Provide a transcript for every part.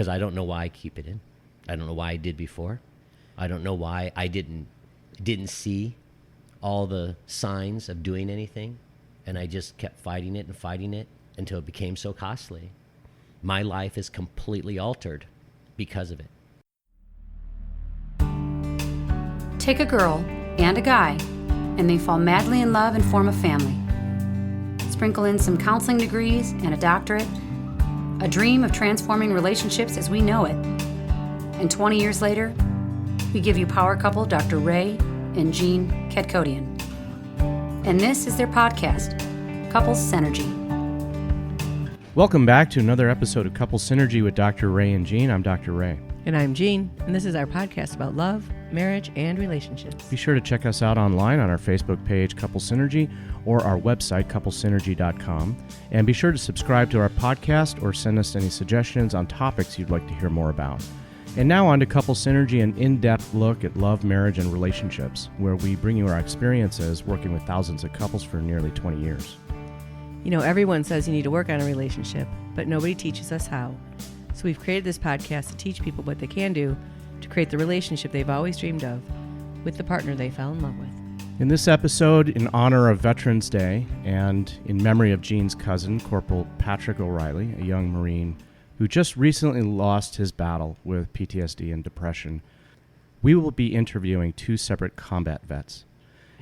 because I don't know why I keep it in. I don't know why I did before. I don't know why I didn't see all the signs of doing anything, and I just kept fighting it until it became so costly. My life is completely altered because of it. Take a girl and a guy, and they fall madly in love and form a family. Sprinkle in some counseling degrees and a doctorate, a dream of transforming relationships as we know it. And 20 years later, we give you power couple Dr. Ray and Jean Kadkodian. And this is their podcast, Couples Synergy. Welcome back to another episode of Couples Synergy with Dr. Ray and Jean. I'm Dr. Ray. And I'm Jean, and this is our podcast about love, marriage, and relationships. Be sure to check us out online on our Facebook page, Couples Synergy, or our website, couplesynergy.com. And be sure to subscribe to our podcast or send us any suggestions on topics you'd like to hear more about. And now on to Couples Synergy, an in-depth look at love, marriage, and relationships, where we bring you our experiences working with thousands of couples for nearly 20 years. You know, everyone says you need to work on a relationship, but nobody teaches us how. So we've created this podcast to teach people what they can do to create the relationship they've always dreamed of with the partner they fell in love with. In this episode, in honor of Veterans Day and in memory of Jean's cousin, Corporal Patrick O'Reilly, a young Marine who just recently lost his battle with PTSD and depression, we will be interviewing two separate combat vets.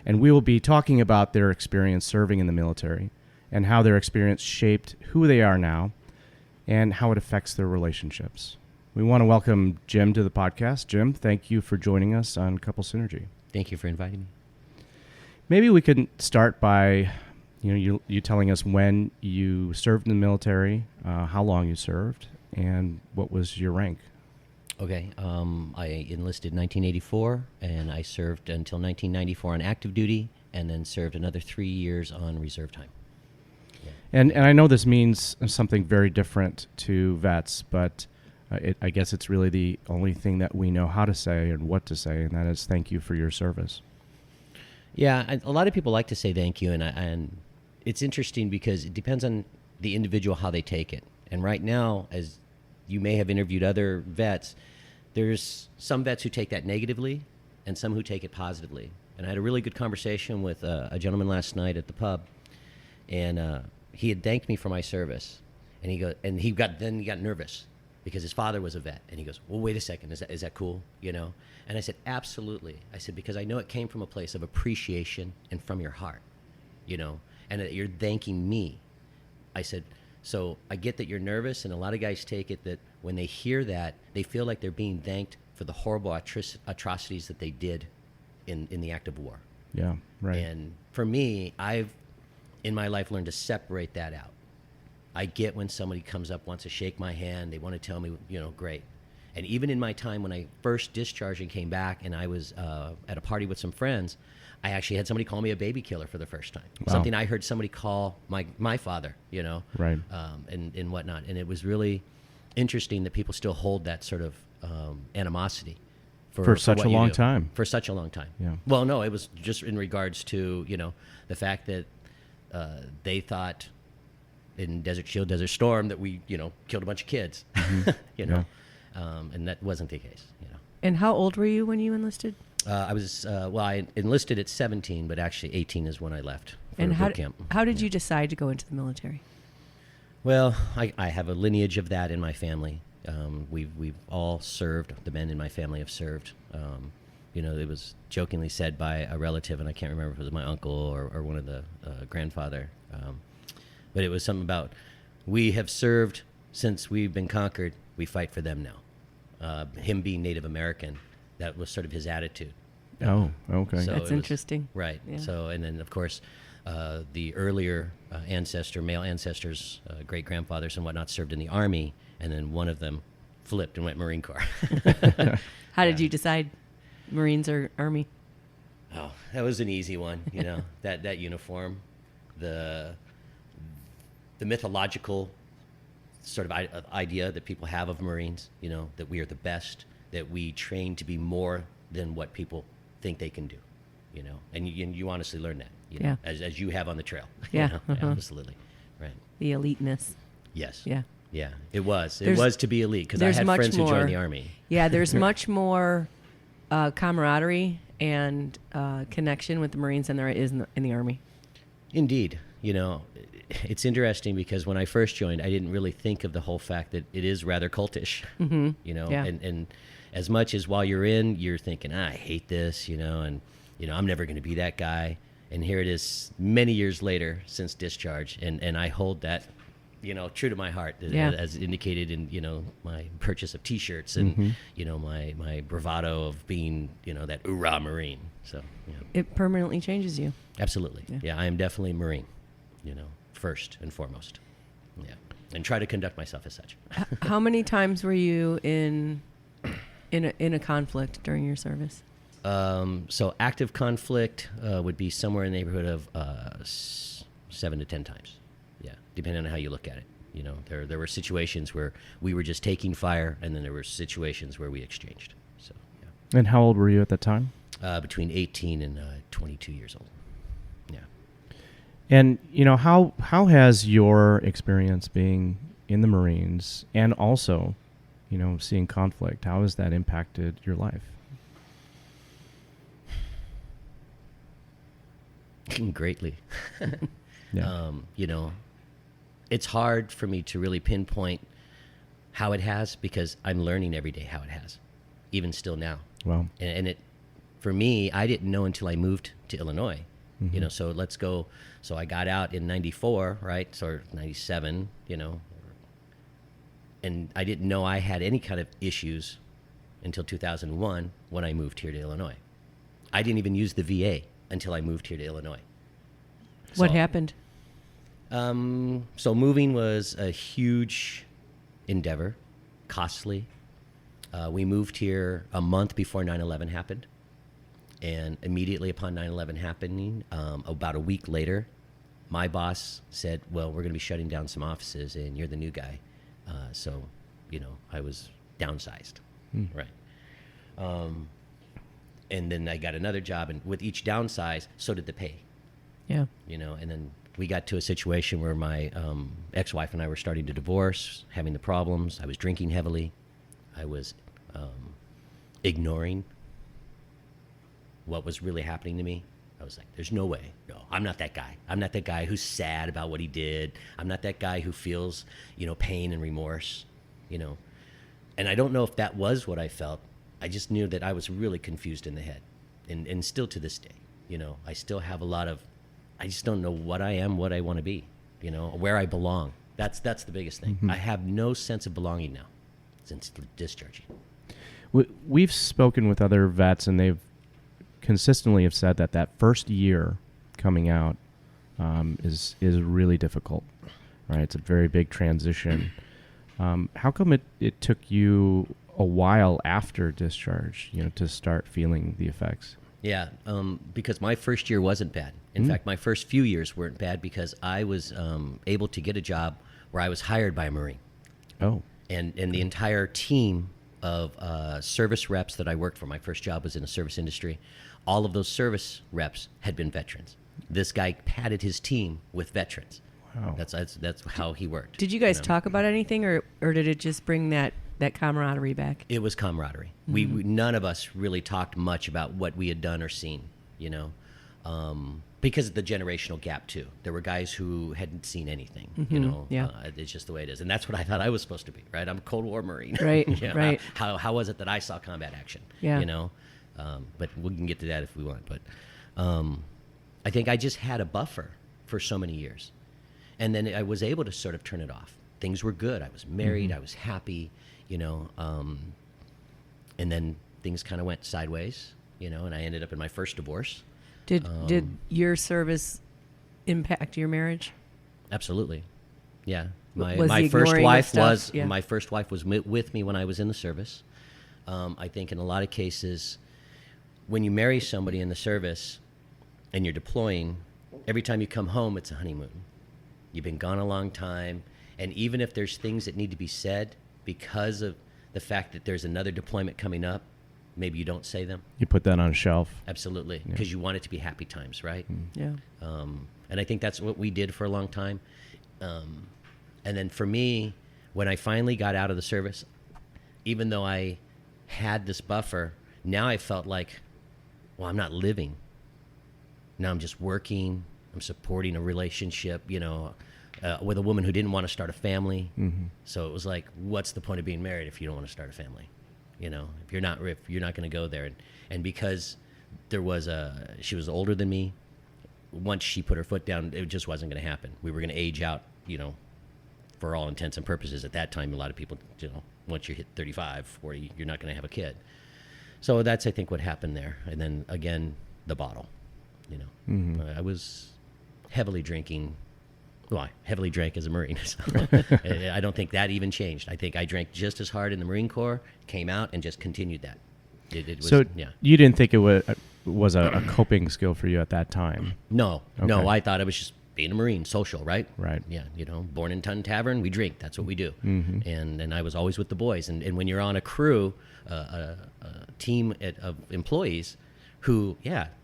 And we will be talking about their experience serving in the military and how their experience shaped who they are now and how it affects their relationships. We want to welcome Jim to the podcast. Jim, thank you for joining us on Couple Synergy. Thank you for inviting me. Maybe we could start by, you telling us when you served in the military, how long you served, and what was your rank. Okay, I enlisted in 1984, and I served until 1994 on active duty, and then served another 3 years on reserve time. Yeah. And I know this means something very different to vets, but I guess it's really the only thing that we know how to say and what to say, and that is thank you for your service. Yeah, a lot of people like to say thank you, and it's interesting because it depends on the individual how they take it. And right now, as you may have interviewed other vets, there's some vets who take that negatively and some who take it positively. And I had a really good conversation with a gentleman last night at the pub, and he had thanked me for my service, and he got nervous because his father was a vet, and he goes, "Well, wait a second, is that cool?" And I said, "Absolutely." I said, because I know it came from a place of appreciation and from your heart, and that you're thanking me. I said, so I get that you're nervous, and a lot of guys take it that when they hear that, they feel like they're being thanked for the horrible atrocities that they did in the act of war. Yeah, right. And for me, I've, in my life, learned to separate that out. I get when somebody comes up, wants to shake my hand, they want to tell me, great. And even in my time when I first discharged and came back, and I was at a party with some friends, I actually had somebody call me a baby killer for the first time. Wow. Something I heard somebody call my father, right, and whatnot. And it was really interesting that people still hold that sort of animosity for such a long time. For such a long time. Yeah. Well, no, it was just in regards to the fact that they thought in Desert Shield, Desert Storm that we killed a bunch of kids, Mm-hmm. Yeah. And that wasn't the case, And how old were you when you enlisted? I enlisted at 17, but actually 18 is when I left for boot camp. How did you decide to go into the military? Well, I have a lineage of that in my family. We've all served. The men in my family have served. It was jokingly said by a relative, and I can't remember if it was my uncle or one of the grandfather, but it was something about, we have served since we've been conquered. We fight for them now. Him being Native American, that was sort of his attitude. Oh, okay. So that's interesting. Right. Yeah. So, and then of course, the earlier male ancestors, great-grandfathers and whatnot, served in the Army, and then one of them flipped and went Marine Corps. How did you decide Marines or Army? Oh, that was an easy one, that uniform, the mythological sort of idea that people have of Marines, that we are the best, that we train to be more than what people think they can do, and you honestly learn that, yeah. as you have on the trail. Yeah. Uh-huh. Absolutely. Right. The eliteness. Yes. Yeah. Yeah, it was. It There's- was to be elite because I there's had much friends who more. joined the Army. Yeah, there's much more camaraderie and connection with the Marines than there is in the Army. Indeed. It's interesting because when I first joined, I didn't really think of the whole fact that it is rather cultish. Mm-hmm. Yeah. And as much as while you're in, you're thinking, I hate this, and I'm never going to be that guy. And here it is many years later since discharge, and I hold that, true to my heart, Yeah. as indicated in, my purchase of T-shirts and, my bravado of being, that hoorah Marine. So, It permanently changes you. absolutely. Yeah. Yeah, I am definitely a Marine, first and foremost. Yeah, and try to conduct myself as such. How many times were you in a conflict during your service? So active conflict would be somewhere in the neighborhood of 7 to 10 times. Yeah, depending on how you look at it. There were situations where we were just taking fire, and then there were situations where we exchanged. So, yeah. And how old were you at that time? Between 18 and 22 years old. Yeah. And how has your experience being in the Marines and also, seeing conflict, how has that impacted your life? Greatly. Yeah. It's hard for me to really pinpoint how it has because I'm learning every day how it has, even still now. Well, And it, for me, I didn't know until I moved to Illinois. Mm-hmm. So let's go. So I got out in 94, right? So 97, and I didn't know I had any kind of issues until 2001 when I moved here to Illinois. I didn't even use the VA until I moved here to Illinois. What So- happened? So moving was a huge endeavor, costly. We moved here a month before 9/11 happened. And immediately upon 9/11 happening, about a week later, my boss said, well, we're going to be shutting down some offices and you're the new guy. So, I was downsized. Right. And then I got another job, and with each downsize, so did the pay. Yeah. And then we got to a situation where my ex-wife and I were starting to divorce, having the problems. I was drinking heavily. I was ignoring what was really happening to me. I was like, there's no way. No, I'm not that guy. I'm not that guy who's sad about what he did. I'm not that guy who feels, pain and remorse, And I don't know if that was what I felt. I just knew that I was really confused in the head. And still to this day, I still have a lot of, I just don't know what I am, what I want to be, where I belong. That's the biggest thing. Mm-hmm. I have no sense of belonging now since discharging. We've spoken with other vets, and they've consistently have said that first year coming out is really difficult, right? It's a very big transition. How come it took you a while after discharge, to start feeling the effects? Yeah, because my first year wasn't bad. In fact, my first few years weren't bad because I was able to get a job where I was hired by a Marine. Oh, And the entire team of service reps that I worked for, my first job was in the service industry, all of those service reps had been veterans. This guy padded his team with veterans. wow. That's how he worked. Did you guys talk about anything, or did it just bring that camaraderie back? It was camaraderie. We none of us really talked much about what we had done or seen, because of the generational gap too. There were guys who hadn't seen anything, Yeah. It's just the way it is, and that's what I thought I was supposed to be. Right, I'm a Cold War Marine. Right, right. How was it that I saw combat action? Yeah. But we can get to that if we want. But I think I just had a buffer for so many years, and then I was able to sort of turn it off. Things were good. I was married. I was happy. And then things kind of went sideways. And I ended up in my first divorce. Did your service impact your marriage? Absolutely. Yeah. My Was the first ignoring of wife stuff? was Yeah. my first wife was with me when I was in the service. I think in a lot of cases, when you marry somebody in the service and you're deploying, every time you come home, it's a honeymoon. You've been gone a long time, and even if there's things that need to be said because of the fact that there's another deployment coming up, maybe you don't say them. You put that on a shelf. Absolutely, because you want it to be happy times, right? Yeah. And I think that's what we did for a long time. And then for me, when I finally got out of the service, even though I had this buffer, now I felt like, well, I'm not living. Now I'm just working. I'm supporting a relationship, with a woman who didn't want to start a family. Mm-hmm. So it was like, what's the point of being married if you don't want to start a family? If you're not going to go there. And because she was older than me, once she put her foot down, it just wasn't going to happen. We were going to age out, for all intents and purposes. At that time, a lot of people, once you hit 35, 40, you're not going to have a kid. So that's, I think, what happened there. And then again, the bottle, Mm-hmm. I was heavily drinking. Well, I heavily drank as a Marine. So I don't think that even changed. I think I drank just as hard in the Marine Corps, came out, and just continued that. It was, So yeah. you didn't think it was a coping skill for you at that time? No, Okay. I thought it was just being a Marine, social, right? Right. Yeah, born in Tun Tavern, we drink. That's what we do. Mm-hmm. And I was always with the boys. And when you're on a crew, a team of employees who,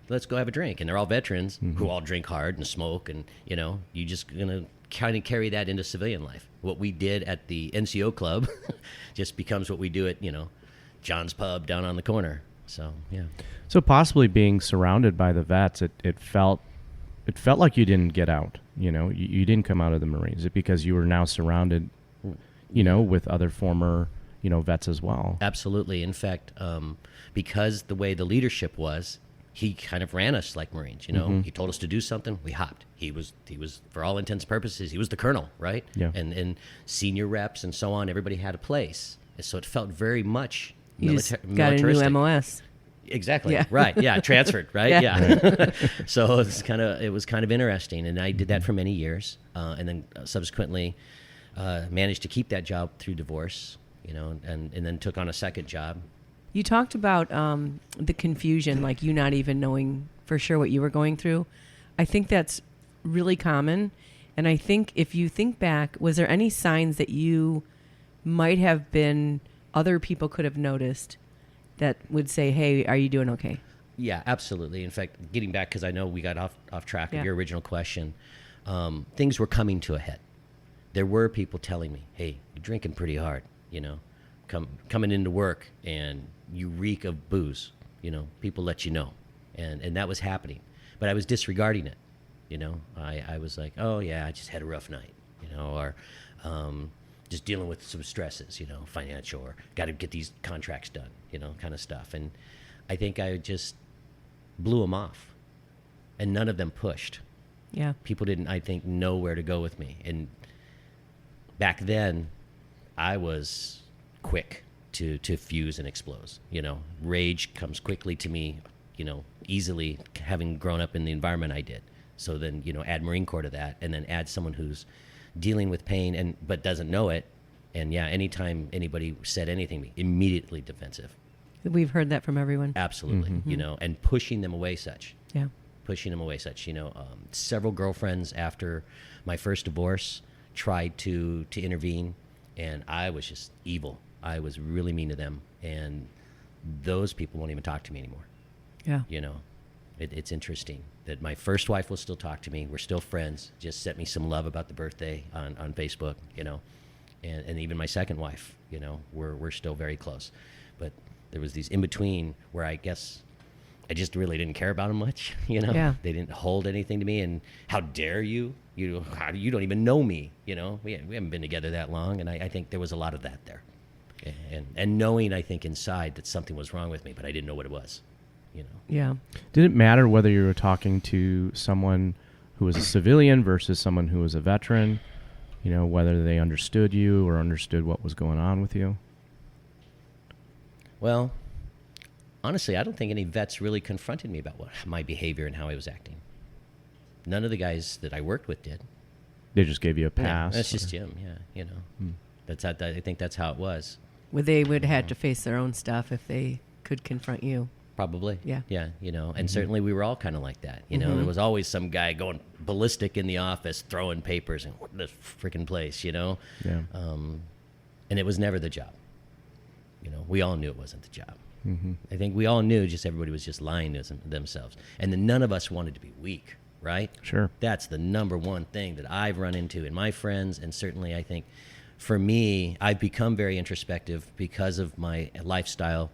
let's go have a drink. And they're all veterans who all drink hard and smoke. And, you're just going to kind of carry that into civilian life. What we did at the NCO club just becomes what we do at, John's Pub down on the corner. So, yeah. So possibly being surrounded by the vets, it felt like you didn't get out. You didn't come out of the Marines. Is it because you were now surrounded, with other former, vets as well? Absolutely. In fact, because the way the leadership was, he kind of ran us like Marines. He told us to do something, we hopped. He was for all intents and purposes, he was the colonel, right? Yeah. And senior reps and so on, everybody had a place. So it felt very much You just got a new militaristic. MOS. Exactly. Yeah. Right. Yeah. Transferred. Right. Yeah. So it was kind of interesting, and I did that for many years, and then subsequently managed to keep that job through divorce. And then took on a second job. You talked about the confusion, like you not even knowing for sure what you were going through. I think that's really common, and I think if you think back, was there any signs that you might have been other people could have noticed that would say, hey, are you doing okay? Yeah, absolutely. In fact, getting back, because I know we got off track of your original question, things were coming to a head. There were people telling me, hey, you're drinking pretty hard, coming into work, and you reek of booze, people let you know. And that was happening. But I was disregarding it, I was like, oh, yeah, I just had a rough night, or just dealing with some stresses, financial, or got to get these contracts done, kind of stuff. And I think I just blew them off, and none of them pushed. Yeah. People didn't, I think, know where to go with me. And back then, I was quick to fuse and explode. Rage comes quickly to me, easily, having grown up in the environment I did. So then, add Marine Corps to that, and then add someone who's dealing with pain but doesn't know it. And anytime anybody said anything to me, immediately defensive. We've heard that from everyone. Absolutely. Mm-hmm. And pushing them away such. Yeah. Pushing them away such. Several girlfriends after my first divorce tried to intervene, and I was just evil. I was really mean to them, and those people won't even talk to me anymore. Yeah. It's interesting that my first wife will still talk to me. We're still friends. Just sent me some love about the birthday on Facebook, and even my second wife, we're still very close. But there was these in between where I guess I just really didn't care about them much. Yeah. They didn't hold anything to me, and how dare you? You don't even know me. We haven't been together that long, and I think there was a lot of that there, and knowing, I think, inside that something was wrong with me, but I didn't know what it was. Yeah. Did it matter whether you were talking to someone who was a civilian versus someone who was a veteran? Whether they understood you or understood what was going on with you? Well, honestly, I don't think any vets really confronted me about my behavior and how I was acting. None of the guys that I worked with did. They just gave you a Yeah, pass? that's just Jim, yeah, That's how, I think that's how it was. Well, they would have to face their own stuff if they could confront you. Probably. Yeah. Yeah, and certainly we were all kind of like that. There was always some guy going ballistic in the office, throwing papers, and what this freaking place, Yeah. And it was never the job. We all knew it wasn't the job. Mm-hmm. I think we all knew, just everybody was just lying to themselves. And then none of us wanted to be weak, right? Sure. That's the number one thing that I've run into in my friends, and certainly I think for me, I've become very introspective because of my lifestyle,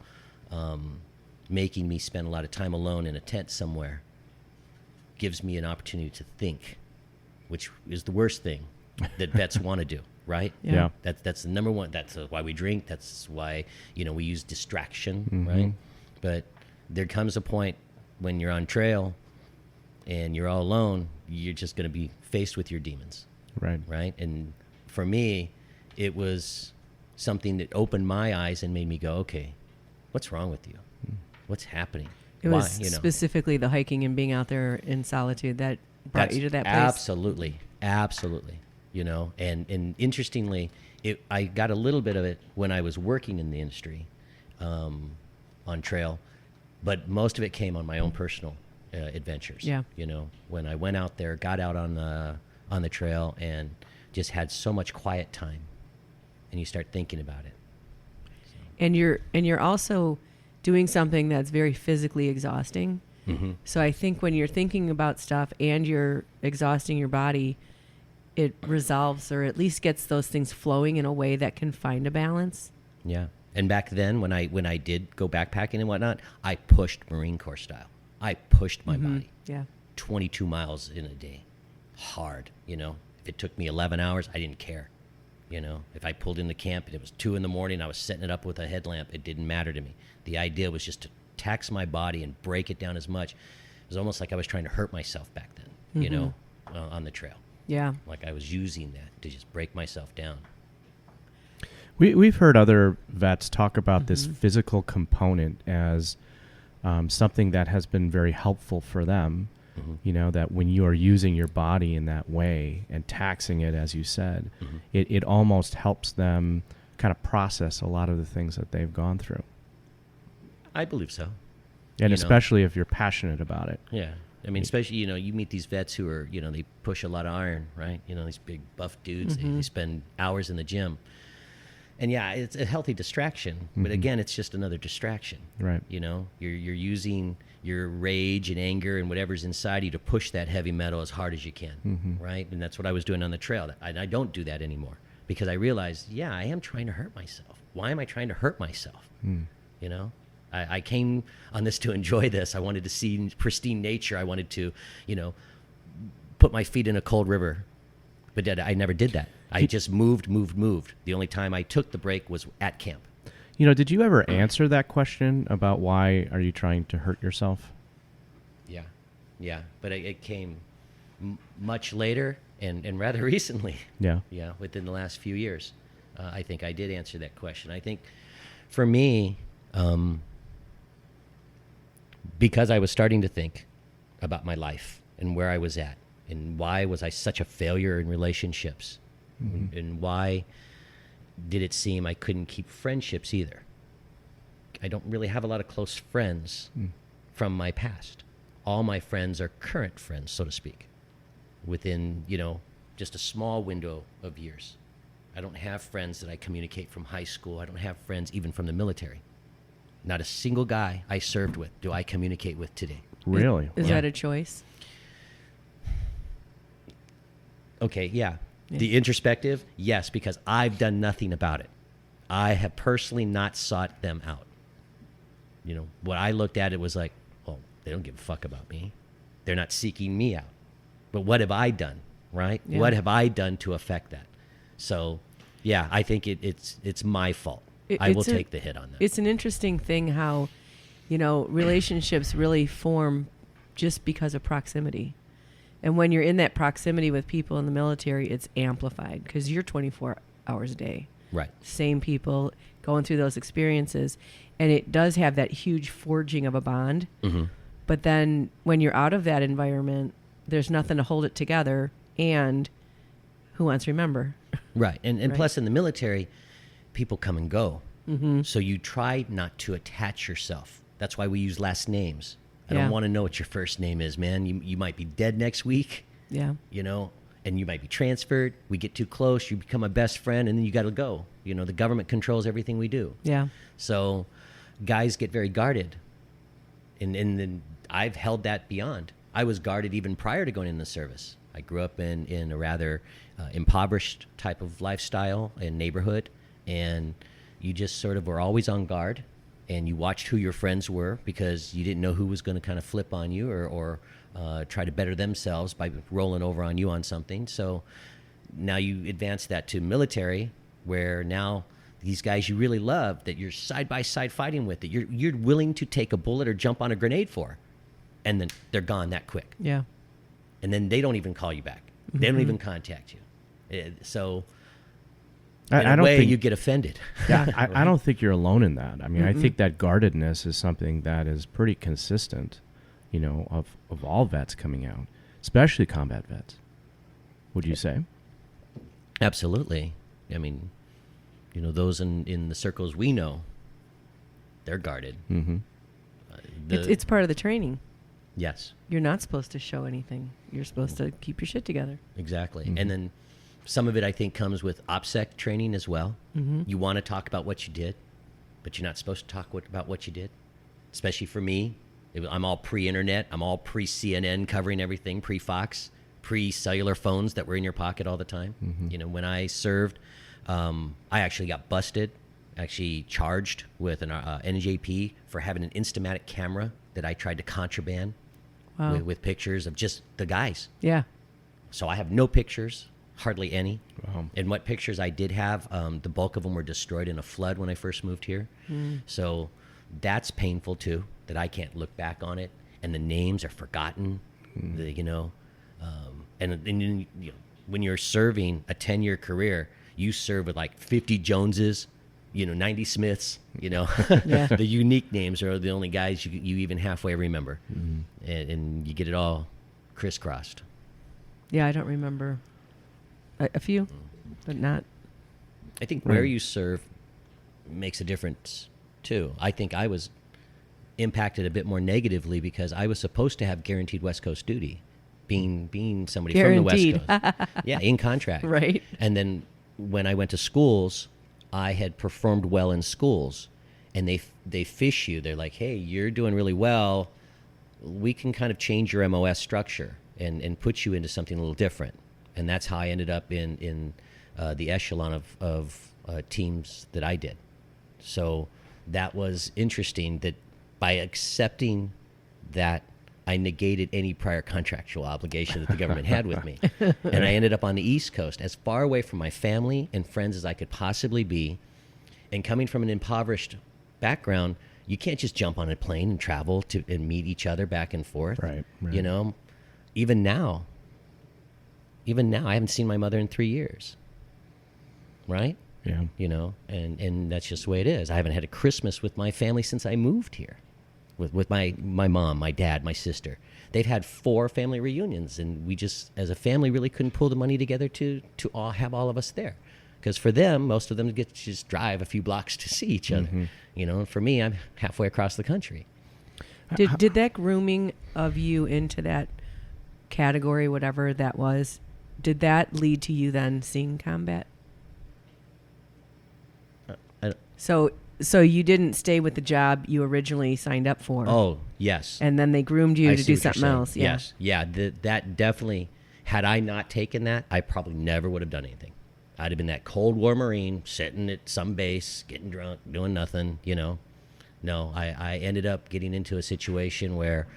making me spend a lot of time alone in a tent somewhere gives me an opportunity to think, which is the worst thing that vets want to do, right? Yeah. That's the number one. That's why we drink. That's why, we use distraction, Mm-hmm. right? But there comes a point when you're on trail and you're all alone, you're just going to be faced with your demons, right? And for me, it was something that opened my eyes and made me go, okay, what's wrong with you? What's happening? It was specifically the hiking and being out there in solitude that brought you to that place. Absolutely. And interestingly, I got a little bit of it when I was working in the industry, on trail, but most of it came on my own personal adventures. Yeah. When I went out there, got out on the trail, and just had so much quiet time, and you start thinking about it. And you're also doing something that's very physically exhausting. Mm-hmm. So I think when you're thinking about stuff and you're exhausting your body, it resolves or at least gets those things flowing in a way that can find a balance. Yeah. And back then, when I did go backpacking and whatnot, I pushed Marine Corps style. I pushed my body. Yeah. 22 miles in a day. Hard, If it took me 11 hours, I didn't care. If I pulled into camp and it was 2 a.m, I was setting it up with a headlamp. It didn't matter to me. The idea was just to tax my body and break it down as much. It was almost like I was trying to hurt myself back then, on the trail. Yeah. Like I was using that to just break myself down. We've heard other vets talk about this physical component as something that has been very helpful for them. That when you are using your body in that way and taxing it, as you said, it almost helps them kind of process a lot of the things that they've gone through. I believe so. And especially if you're passionate about it. Yeah. I mean, especially, you meet these vets who are, they push a lot of iron, right? These big buff dudes, they spend hours in the gym. And yeah, it's a healthy distraction, but again, it's just another distraction. Right. You're using your rage and anger and whatever's inside you to push that heavy metal as hard as you can, right? And that's what I was doing on the trail. I don't do that anymore because I realized, I am trying to hurt myself. Why am I trying to hurt myself? I came on this to enjoy this. I wanted to see pristine nature. I wanted to, put my feet in a cold river, but I never did that. I just moved. The only time I took the break was at camp. Did you ever answer that question about why are you trying to hurt yourself? Yeah. But it came much later and rather recently. Yeah. Yeah, within the last few years. I think I did answer that question. I think for me, because I was starting to think about my life and where I was at and why was I such a failure in relationships and why did it seem I couldn't keep friendships either. I don't really have a lot of close friends from my past. All my friends are current friends, so to speak, within, just a small window of years. I don't have friends that I communicate from high school. I don't have friends even from the military. Not a single guy I served with do I communicate with today. Really? Is that a choice? Okay, yeah. The introspective, yes, because I've done nothing about it. I have personally not sought them out. What I looked at, it was like, well, they don't give a fuck about me. They're not seeking me out. But what have I done, right? Yeah. What have I done to affect that? So, yeah, I think it's my fault. I will take the hit on that. It's an interesting thing how, relationships really form just because of proximity. And when you're in that proximity with people in the military, it's amplified because you're 24 hours a day. Right. Same people going through those experiences. And it does have that huge forging of a bond. But then when you're out of that environment, there's nothing to hold it together. And who wants to remember? Right. And Right. plus in the military, people come and go. So you try not to attach yourself. That's why we use last names. I Yeah. don't want to know what your first name is, man. You might be dead next week, Yeah. and you might be transferred. We get too close, you become a best friend, and then you got to go. The government controls everything we do. Yeah. So guys get very guarded. And then I've held that beyond. I was guarded even prior to going in the service. I grew up in a rather impoverished type of lifestyle and neighborhood, and you just sort of were always on guard, and you watched who your friends were because you didn't know who was going to kind of flip on you or try to better themselves by rolling over on you on something. So now you advance that to military, where now these guys you really love that you're side by side fighting with, that you're willing to take a bullet or jump on a grenade for, and then they're gone that quick. Yeah. And then they don't even call you back. They don't even contact you. So in I a don't way, think you get offended. Yeah, I don't think you're alone in that. I mean, I think that guardedness is something that is pretty consistent, of all vets coming out, especially combat vets. Would you say? Absolutely. I mean, those in the circles we know, they're guarded. Mm-hmm. It's part of the training. Yes. You're not supposed to show anything. You're supposed to keep your shit together. Exactly. Mm-hmm. And then some of it, I think, comes with OPSEC training as well. Mm-hmm. You want to talk about what you did, but you're not supposed to talk about what you did. Especially for me, I'm all pre-internet. I'm all pre-CNN covering everything, pre-Fox, pre-cellular phones that were in your pocket all the time. Mm-hmm. When I served, I actually got busted, actually charged with an NJP for having an Instamatic camera that I tried to contraband. Wow. With pictures of just the guys. Yeah. So I have no pictures, hardly any. Wow. And what pictures I did have, the bulk of them were destroyed in a flood when I first moved here. So that's painful too, that I can't look back on it, and the names are forgotten. And when you're serving a 10-year career, you serve with like 50 Joneses, 90 Smiths, Yeah. The unique names are the only guys you even halfway remember. And you get it all crisscrossed. Yeah, I don't remember a few, but not. I think where you serve makes a difference too. I think I was impacted a bit more negatively because I was supposed to have guaranteed West Coast duty, being somebody Guaranteed. from the West Coast. Yeah, in contract. Right. And then when I went to schools, I had performed well in schools, and they fish you. They're like, hey, you're doing really well. We can kind of change your MOS structure and put you into something a little different. And that's how I ended up in the echelon of teams that I did. So that was interesting that by accepting that, I negated any prior contractual obligation that the government had with me. And I ended up on the East Coast, as far away from my family and friends as I could possibly be. And coming from an impoverished background, you can't just jump on a plane and travel and meet each other back and forth. Right. Even now, I haven't seen my mother in 3 years. Right? Yeah. And that's just the way it is. I haven't had a Christmas with my family since I moved here. With my mom, my dad, my sister. They've had 4 family reunions, and we just, as a family, really couldn't pull the money together to have all of us there. Because for them, most of them get to just drive a few blocks to see each other. And for me, I'm halfway across the country. Did that grooming of you into that category, whatever that was, did that lead to you then seeing combat? So you didn't stay with the job you originally signed up for. Oh, yes. And then they groomed you I to see do what you're something saying. else. Yeah. Yes. Yeah, that definitely, had I not taken that, I probably never would have done anything. I'd have been that Cold War Marine sitting at some base, getting drunk, doing nothing, No, I ended up getting into a situation where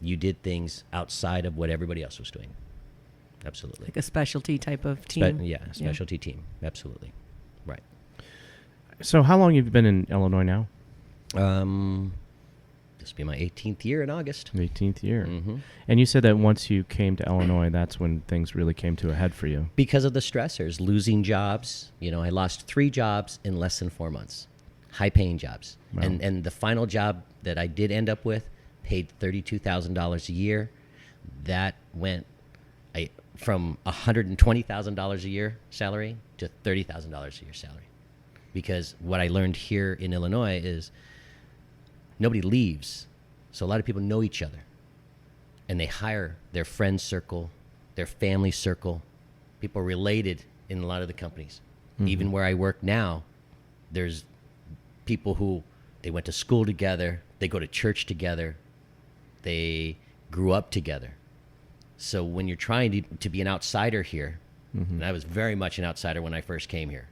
you did things outside of what everybody else was doing. Absolutely. Like a specialty type of team. Specialty team. Absolutely. Right. So how long have you been in Illinois now? This will be my 18th year in August. 18th year. Mm-hmm. And you said that once you came to Illinois, that's when things really came to a head for you. Because of the stressors, losing jobs. I lost 3 jobs in less than 4 months. High-paying jobs. Wow. And the final job that I did end up with paid $32,000 a year. That went from $120,000 a year salary to $30,000 a year salary. Because what I learned here in Illinois is nobody leaves. So a lot of people know each other. And they hire their friend circle, their family circle, people related in a lot of the companies. Mm-hmm. Even where I work now, there's people who they went to school together, they go to church together, they grew up together. So when you're trying to be an outsider here, and I was very much an outsider when I first came here,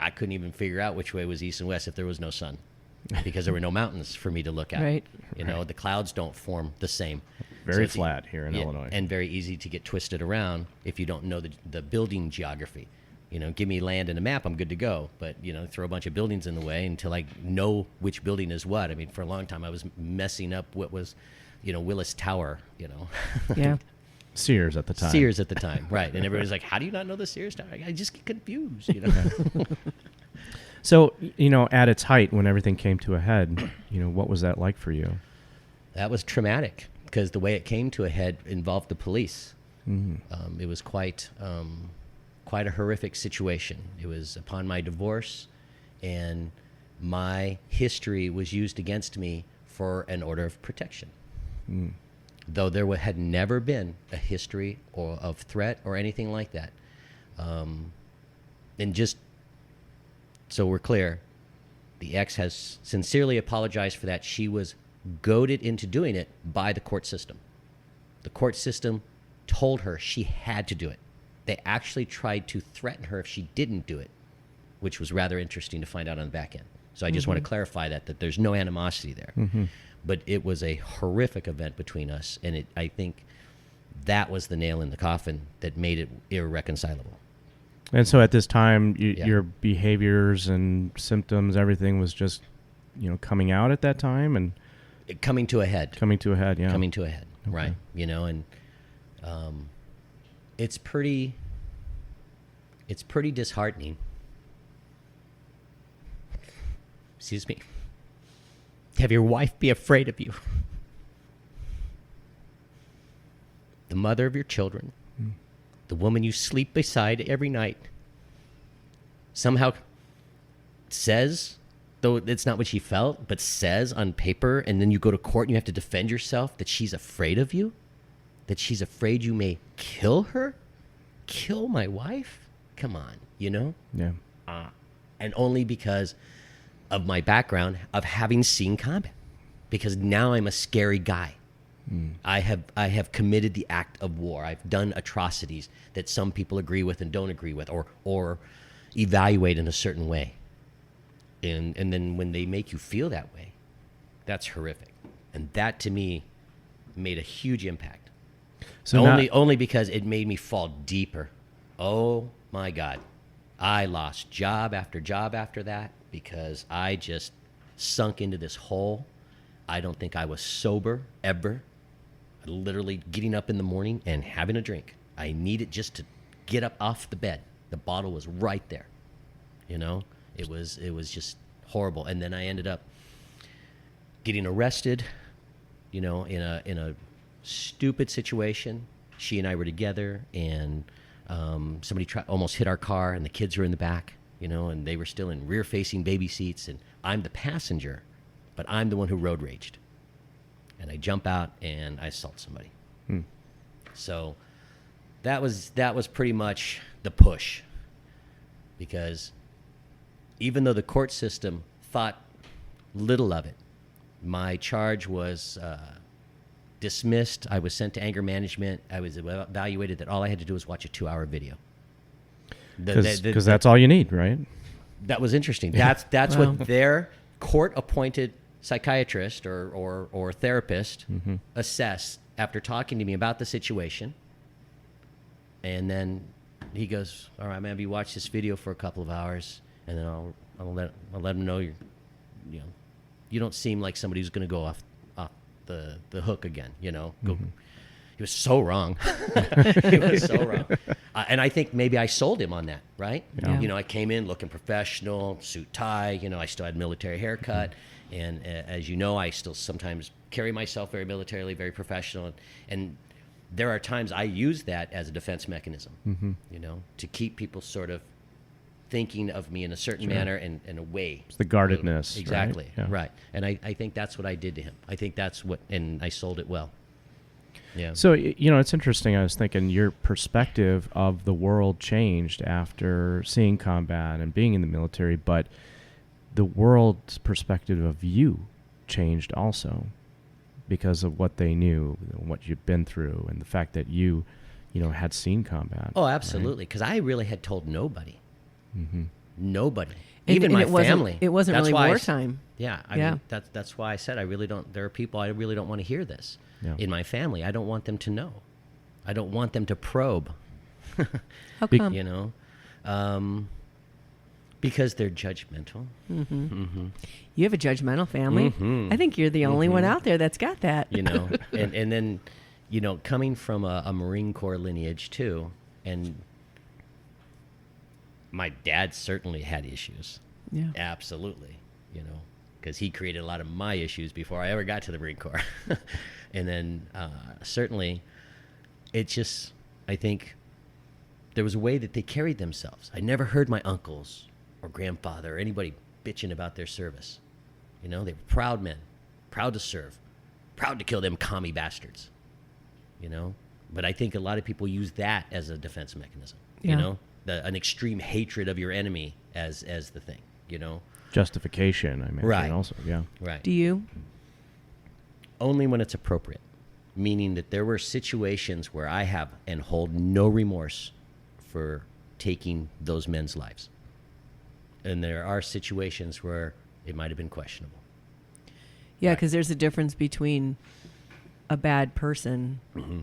I couldn't even figure out which way was east and west if there was no sun, because there were no mountains for me to look at. Right. You know, the clouds don't form the same. Very it's flat here in Illinois. And very easy to get twisted around if you don't know the building geography. You know, give me land and a map, I'm good to go. But, you know, throw a bunch of buildings in the way until I know which building is what. I mean, for a long time, I was messing up what was, you know, Willis Tower, you know. Yeah. Sears at the time. Sears at the time, right. And everybody's like, how do you not know the Sears Tower? I just get confused, you know. So, you know, at its height, when everything came to a head, you know, what was that like for you? That was traumatic because the way it came to a head involved the police. It was quite a horrific situation. It was upon my divorce, and my history was used against me for an order of protection. Though there had never been a history of threat or anything like that. And just so we're clear, the ex has sincerely apologized for that. She was goaded into doing it by the court system. The court system told her she had to do it. They actually tried to threaten her if she didn't do it, which was rather interesting to find out on the back end. So I just want to clarify that there's no animosity there. But it was a horrific event between us, and I think that was the nail in the coffin that made it irreconcilable. And so at this time, your behaviors and symptoms, everything was just, you know, coming out at that time, and coming to a head. Coming to a head, yeah. Coming to a head, right? You know, and it's pretty disheartening. Excuse me. To have your wife be afraid of you. The mother of your children, the woman you sleep beside every night, somehow says, though it's not what she felt, but says on paper, and then you go to court and you have to defend yourself, that she's afraid of you, that she's afraid you may kill her, kill my wife. Come on, you know? Yeah. And only because of my background of having seen combat, because now I'm a scary guy. I have committed the act of war. I've done atrocities that some people agree with and don't agree with, or evaluate in a certain way. And then when they make you feel that way, that's horrific. And that to me made a huge impact. So only because it made me fall deeper. Oh my God. I lost job after that because I just sunk into this hole. I don't think I was sober ever. Literally getting up in the morning and having a drink. I needed just to get up off the bed. The bottle was right there. You know, it was just horrible. And then I ended up getting arrested, you know, in a stupid situation. She and I were together, and somebody almost hit our car, and the kids were in the back, you know, and they were still in rear-facing baby seats, and I'm the passenger, but I'm the one who road raged. And I jump out and I assault somebody. So that was pretty much the push, because even though the court system thought little of it, my charge was dismissed. I was sent to anger management. I was evaluated that all I had to do was watch a 2-hour video. Because that's all you need, right? That was interesting. That's what their court-appointed psychiatrist or therapist assessed after talking to me about the situation. And then he goes, all right, I'm going to have you watch this video for a couple of hours, and then I'll let him know you don't seem like somebody who's going to go off the hook again, you know. He was so wrong. He was so wrong. And I think maybe I sold him on that, right? Yeah. You know, I came in looking professional, suit, tie, you know, I still had military haircut. And as you know, I still sometimes carry myself very militarily, very professional. And there are times I use that as a defense mechanism, you know, to keep people sort of thinking of me in a certain manner and a way. It's the guardedness. Exactly, right? Yeah. Right. And I think that's what I did to him. I think that's what, and I sold it well. Yeah. So, you know, it's interesting. I was thinking your perspective of the world changed after seeing combat and being in the military, but the world's perspective of you changed also. because of what they knew, what you'd been through, and the fact that you had seen combat. Oh, absolutely. Because I really had told nobody. Mm-hmm. Nobody. And- Even and my it wasn't- family. it wasn't That's really why wartime. Yeah. I Yeah. mean, that's why I said there are people I really don't want to hear this. Yeah. In my family. I don't want them to know. I don't want them to probe. How come? You know? Because they're judgmental. You have a judgmental family. Mhm. I think you're the only one out there that's got that. You know, and then, coming from a Marine Corps lineage too, and my dad certainly had issues. Yeah. Absolutely, because he created a lot of my issues before I ever got to the Marine Corps. And then certainly, it just, I think there was a way that they carried themselves. I never heard my uncles or grandfather or anybody bitching about their service. They were proud men, proud to serve, proud to kill them commie bastards. But I think a lot of people use that as a defense mechanism. Yeah. An extreme hatred of your enemy as the thing. Justification, I mean. Right. Also, yeah. Right. Do you? Only when it's appropriate, meaning that there were situations where I have and hold no remorse for taking those men's lives. And there are situations where it might have been questionable. Yeah, Right. because there's a difference between a bad person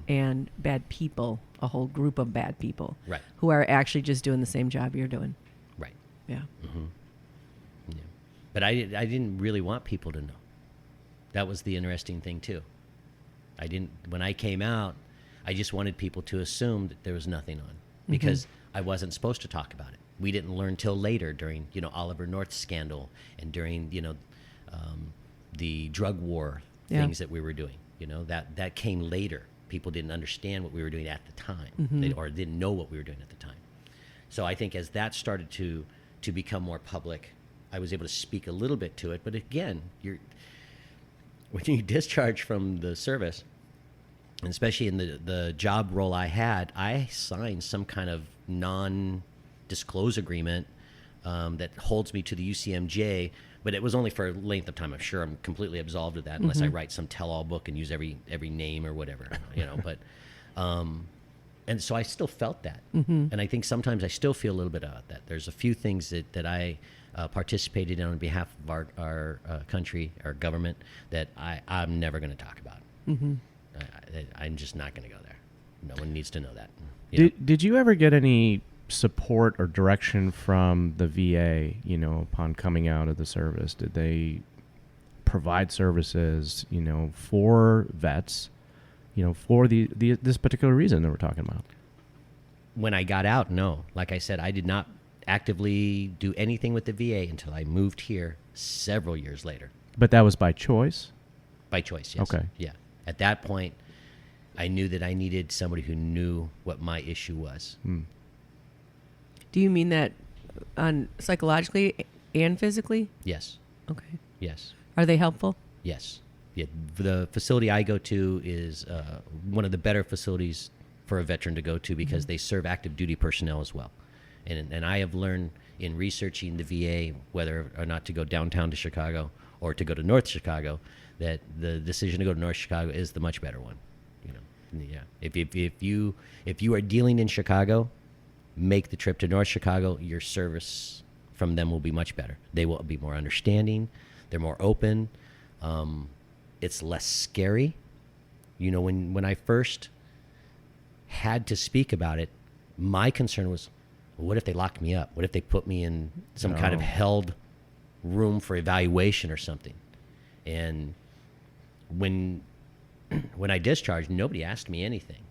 and bad people, a whole group of bad people, Right. who are actually just doing the same job you're doing. Right. Yeah. Yeah. But I didn't really want people to know. That was the interesting thing too. When I came out, I just wanted people to assume that there was nothing on, because I wasn't supposed to talk about it. We didn't learn till later during, Oliver North's scandal and during, the drug war things that we were doing. That came later. People didn't understand what we were doing at the time, or didn't know what we were doing at the time. So I think as that started to become more public, I was able to speak a little bit to it. But again, when you discharge from the service, and especially in the job role I had, I signed some kind of non-disclose agreement that holds me to the UCMJ, but it was only for a length of time. I'm sure I'm completely absolved of that unless I write some tell-all book and use every name or whatever, But and so I still felt that, and I think sometimes I still feel a little bit about that. There's a few things that I participated in on behalf of our country, our government, that I'm never going to talk about. I'm just not going to go there. No one needs to know that. Did you ever get any support or direction from the VA, upon coming out of the service? Did they provide services, for vets, for this particular reason that we're talking about? When I got out, no. Like I said, I did not actively do anything with the VA until I moved here several years later. But that was by choice? By choice, yes. Okay. Yeah. At that point, I knew that I needed somebody who knew what my issue was. Do you mean that on psychologically and physically? Yes. Okay. Yes. Are they helpful? Yes. Yeah. The facility I go to is one of the better facilities for a veteran to go to because they serve active duty personnel as well. And I have learned in researching the VA whether or not to go downtown to Chicago or to go to North Chicago, that the decision to go to North Chicago is the much better one. Yeah. If you are dealing in Chicago, make the trip to North Chicago. Your service from them will be much better. They will be more understanding. They're more open. It's less scary. When I first had to speak about it, my concern was, what if they locked me up? What if they put me in some kind of held room for evaluation or something? And when I discharged, nobody asked me anything.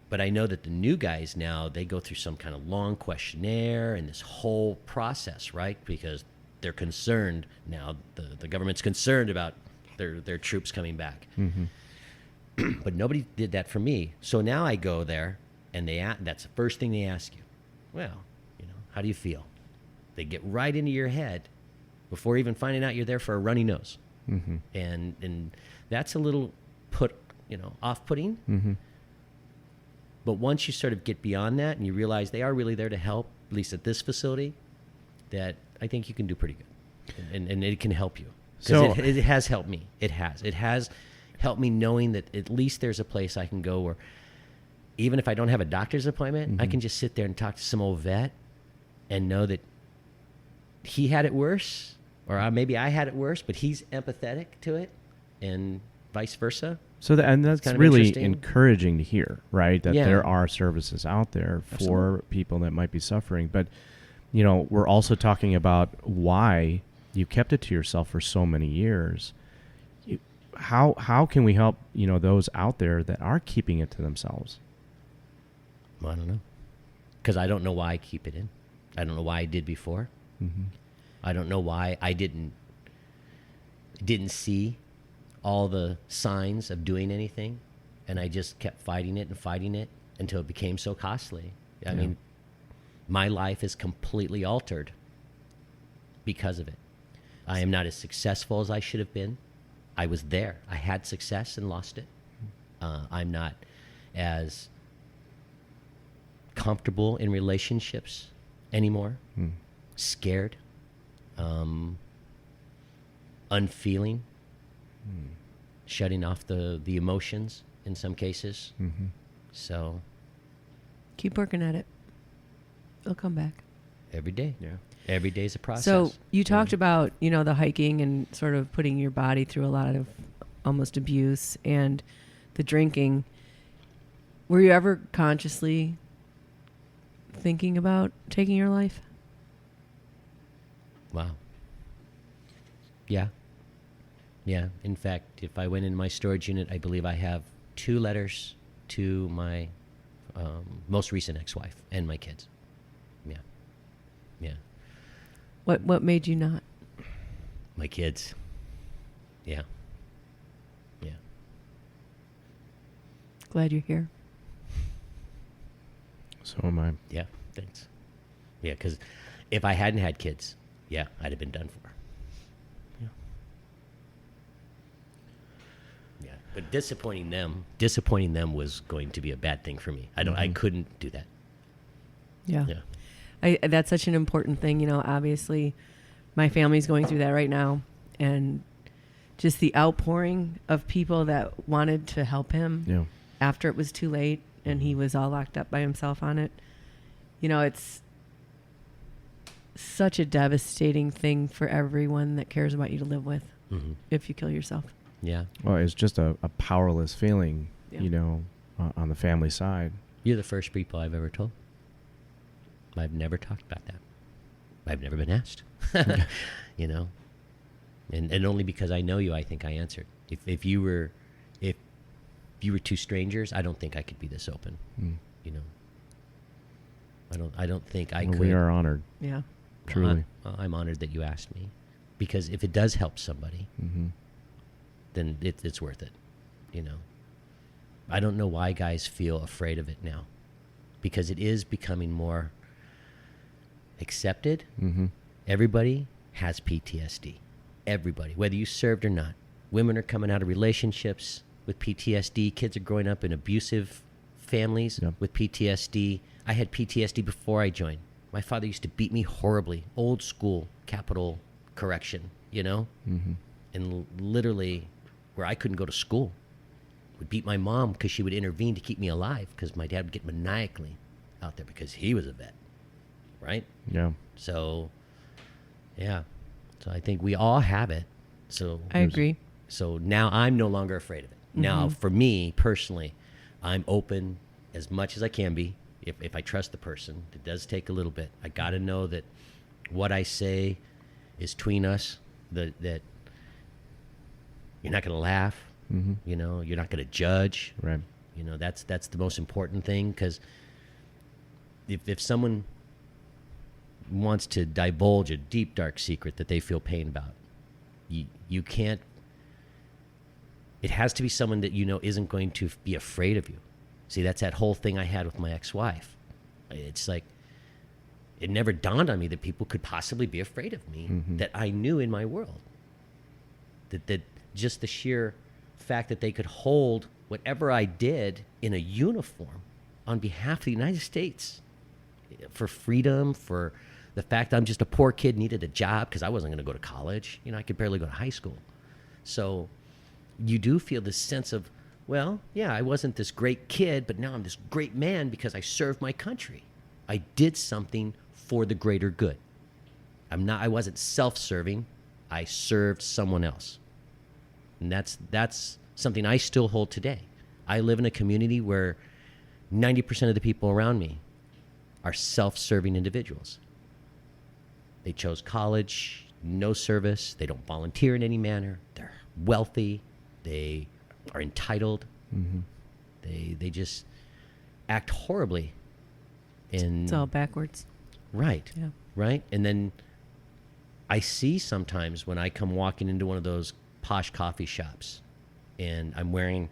But I know that the new guys now, they go through some kind of long questionnaire and this whole process, right? Because they're concerned now. The government's concerned about their troops coming back. But nobody did that for me. So now I go there, and that's the first thing they ask you. Well, how do you feel? They get right into your head before even finding out you're there for a runny nose. And that's a little off-putting. But once you sort of get beyond that and you realize they are really there to help, at least at this facility, that I think you can do pretty good. And it can help you. Because it has helped me. It has help me knowing that at least there's a place I can go where even if I don't have a doctor's appointment, I can just sit there and talk to some old vet and know that he had it worse, or maybe I had it worse, but he's empathetic to it, and vice versa. So and that's kind of really interesting. encouraging to hear, right? That Yeah. there are services out there for Absolutely. people that might be suffering. But, you know, we're also talking about why you kept it to yourself for so many years. How can we help, you know, those out there that are keeping it to themselves? Well, I don't know, because I don't know why I keep it in. I don't know why I did before. I don't know why I didn't see all the signs of doing anything, and I just kept fighting it until it became so costly. I mean, my life is completely altered because of it. I am not as successful as I should have been. I was there. I had success and lost it. I'm not as comfortable in relationships anymore. Scared, unfeeling, shutting off the emotions in some cases. So Keep working at it. It'll come back. every day, Yeah. every day is a process. So you talked about, you know, the hiking and sort of putting your body through a lot of almost abuse and the drinking. Were you ever consciously thinking about taking your life? Wow. Yeah. Yeah. In fact, if I went in my storage unit, I believe I have 2 letters to my most recent ex-wife and my kids. Yeah. Yeah. What made you not? My kids. Yeah. Yeah. Glad you're here. So am I. Yeah. Thanks. Yeah. Because if I hadn't had kids, yeah, I'd have been done for. Yeah. Yeah. But disappointing them was going to be a bad thing for me. I couldn't do that. Yeah. Yeah. That's such an important thing. You know, obviously my family's going through that right now, and just the outpouring of people that wanted to help him Yeah. after it was too late and he was all locked up by himself on it. You know, it's such a devastating thing for everyone that cares about you to live with if you kill yourself. Yeah. Well, it's just a powerless feeling, Yeah. you know, on the family side. You're the first people I've ever told. I've never talked about that. I've never been asked. You know, and only because I know you, I think I answered. If you were two strangers, I don't think I could be this open. You know, I don't think I Well, could. we are honored, Yeah. truly. I'm honored that you asked me, because if it does help somebody, then it's worth it. You know, I don't know why guys feel afraid of it now, because it is becoming more accepted. Everybody has PTSD. Everybody, whether you served or not. Women are coming out of relationships with PTSD. Kids are growing up in abusive families with PTSD. I had PTSD before I joined. My father used to beat me horribly. Old school capital correction, you know? And literally where I couldn't go to school. Would beat my mom because she would intervene to keep me alive, because my dad would get maniacally out there because he was a vet, right? Yeah. So, yeah. So I think we all have it. So I agree. So now I'm no longer afraid of it. Now, for me personally, I'm open as much as I can be. If I trust the person, it does take a little bit. I got to know that what I say is between us, that you're not going to laugh. You know, you're not going to judge. Right. You know, that's the most important thing, because if someone wants to divulge a deep, dark secret that they feel pain about, you can't. It has to be someone that you know isn't going to be afraid of you. See, that's that whole thing I had with my ex-wife. It's like, it never dawned on me that people could possibly be afraid of me, that I knew in my world. That just the sheer fact that they could hold whatever I did in a uniform on behalf of the United States for freedom, for the fact I'm just a poor kid, needed a job because I wasn't going to go to college. You know, I could barely go to high school. So you do feel this sense of, well, yeah, I wasn't this great kid, but now I'm this great man because I served my country. I did something for the greater good. I wasn't self-serving. I served someone else. And that's something I still hold today. I live in a community where 90% of the people around me are self-serving individuals. They chose college, no service. They don't volunteer in any manner. They're wealthy. They are entitled. They just act horribly. It's all backwards. Right. Yeah. Right. And then I see sometimes when I come walking into one of those posh coffee shops and I'm wearing